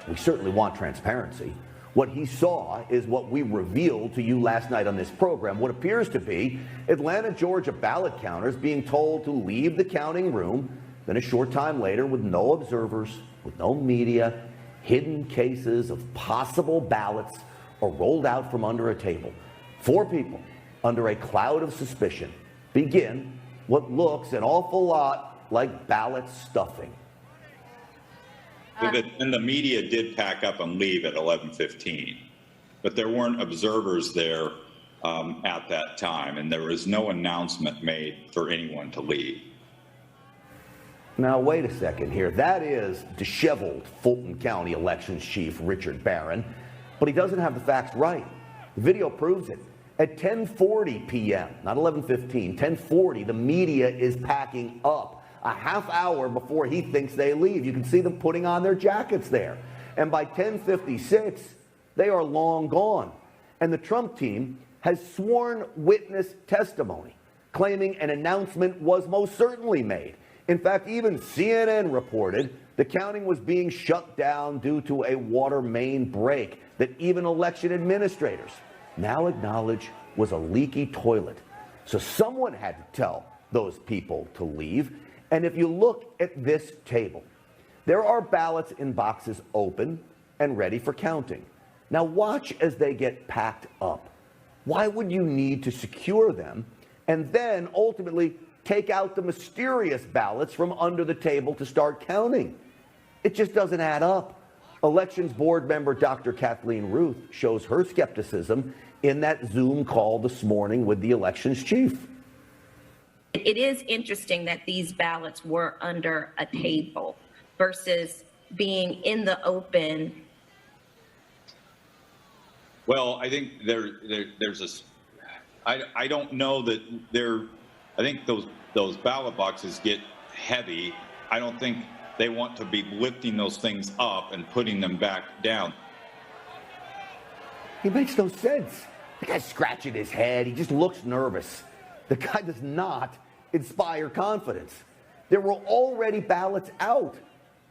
We certainly want transparency. What he saw is what we revealed to you last night on this program, what appears to be Atlanta, Georgia ballot counters being told to leave the counting room. Then a short time later, with no observers, with no media, hidden cases of possible ballots are rolled out from under a table. 4 people, under a cloud of suspicion, begin what looks an awful lot like ballot stuffing. And the media did pack up and leave at 11:15, but there weren't observers there at that time, and there was no announcement made for anyone to leave. Now, wait a second here. That is disheveled Fulton County Elections Chief Richard Barron, but he doesn't have the facts right. The video proves it. At 10:40 p.m., not 11:15, 10:40, the media is packing up. A half hour before he thinks they leave. You can see them putting on their jackets there. And by 10:56, they are long gone. And the Trump team has sworn witness testimony, claiming an announcement was most certainly made. In fact, even CNN reported the counting was being shut down due to a water main break that even election administrators now acknowledge was a leaky toilet. So someone had to tell those people to leave. And if you look at this table, there are ballots in boxes open and ready for counting. Now watch as they get packed up. Why would you need to secure them and then ultimately take out the mysterious ballots from under the table to start counting? It just doesn't add up. Elections Board member Dr. Kathleen Ruth shows her skepticism in that Zoom call this morning with the elections chief. It is interesting that these ballots were under a table versus being in the open. Well, I think there's a. I don't know that I think those ballot boxes get heavy. I don't think they want to be lifting those things up and putting them back down. He makes no sense. The guy's scratching his head. He just looks nervous. The guy does not inspire confidence. There were already ballots out,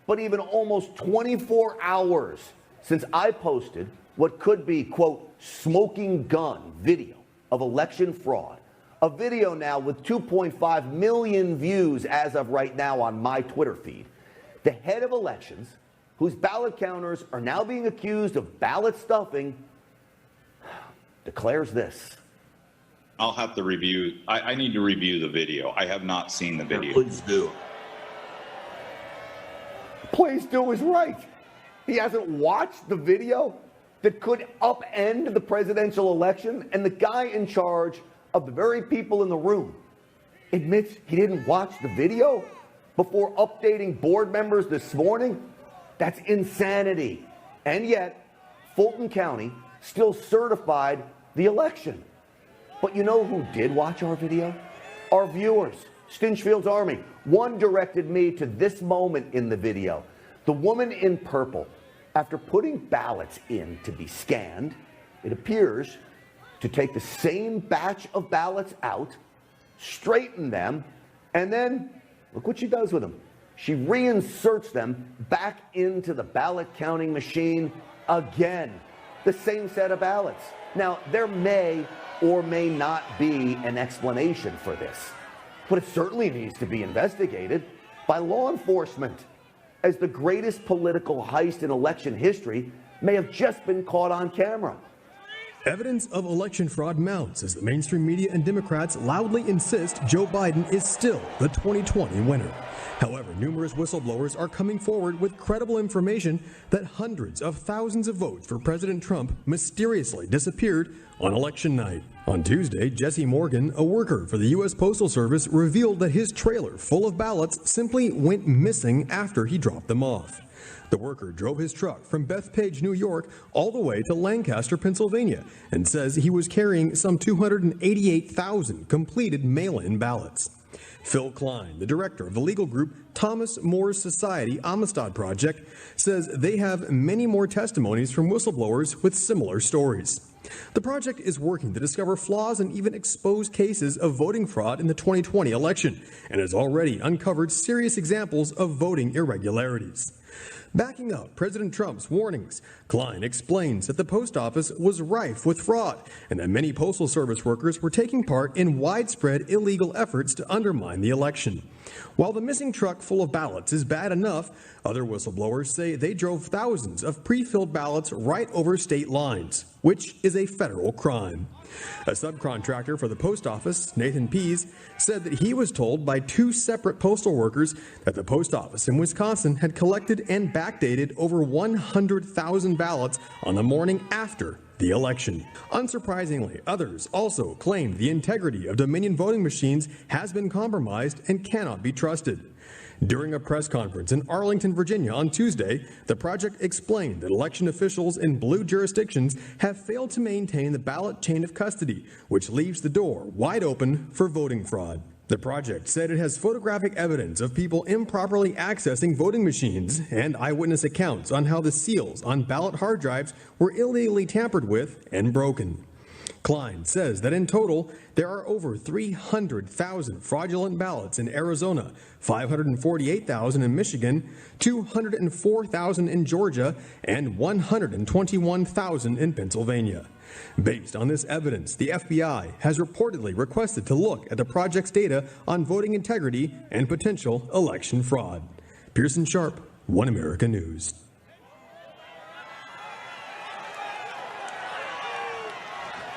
but even almost 24 hours since I posted what could be, quote, smoking gun video of election fraud, a video now with 2.5 million views as of right now on my Twitter feed. The head of elections, whose ballot counters are now being accused of ballot stuffing, declares this. I'll have to review. I need to review the video. I have not seen the video. Please do. Please do is right. He hasn't watched the video that could upend the presidential election, and the guy in charge of the very people in the room admits he didn't watch the video before updating board members this morning. That's insanity. And yet, Fulton County still certified the election. But you know who did watch our video? Our viewers, Stinchfield's Army. One directed me to this moment in the video. The woman in purple, after putting ballots in to be scanned, it appears to take the same batch of ballots out, straighten them, and then look what she does with them. She reinserts them back into the ballot counting machine again. The same set of ballots. Now, there may or may not be an explanation for this, but it certainly needs to be investigated by law enforcement, as the greatest political heist in election history may have just been caught on camera. Evidence of election fraud mounts as the mainstream media and Democrats loudly insist Joe Biden is still the 2020 winner. However, numerous whistleblowers are coming forward with credible information that hundreds of thousands of votes for President Trump mysteriously disappeared on election night. On Tuesday, Jesse Morgan, a worker for the U.S. Postal Service, revealed that his trailer full of ballots simply went missing after he dropped them off. The worker drove his truck from Bethpage, New York, all the way to Lancaster, Pennsylvania, and says he was carrying some 288,000 completed mail-in ballots. Phil Klein, the director of the legal group Thomas More Society Amistad Project, says they have many more testimonies from whistleblowers with similar stories. The project is working to discover flaws and even expose cases of voting fraud in the 2020 election, and has already uncovered serious examples of voting irregularities. Backing up President Trump's warnings, Klein explains that the post office was rife with fraud and that many Postal Service workers were taking part in widespread illegal efforts to undermine the election. While the missing truck full of ballots is bad enough, other whistleblowers say they drove thousands of pre-filled ballots right over state lines, which is a federal crime. A subcontractor for the post office, Nathan Pease, said that he was told by two separate postal workers that the post office in Wisconsin had collected and backdated over 100,000 ballots on the morning after the election. Unsurprisingly, others also claimed the integrity of Dominion voting machines has been compromised and cannot be trusted. During a press conference in Arlington, Virginia on Tuesday, the project explained that election officials in blue jurisdictions have failed to maintain the ballot chain of custody, which leaves the door wide open for voting fraud. The project said it has photographic evidence of people improperly accessing voting machines and eyewitness accounts on how the seals on ballot hard drives were illegally tampered with and broken. Klein says that in total, there are over 300,000 fraudulent ballots in Arizona, 548,000 in Michigan, 204,000 in Georgia, and 121,000 in Pennsylvania. Based on this evidence, the FBI has reportedly requested to look at the project's data on voting integrity and potential election fraud. Pearson Sharp, One America News.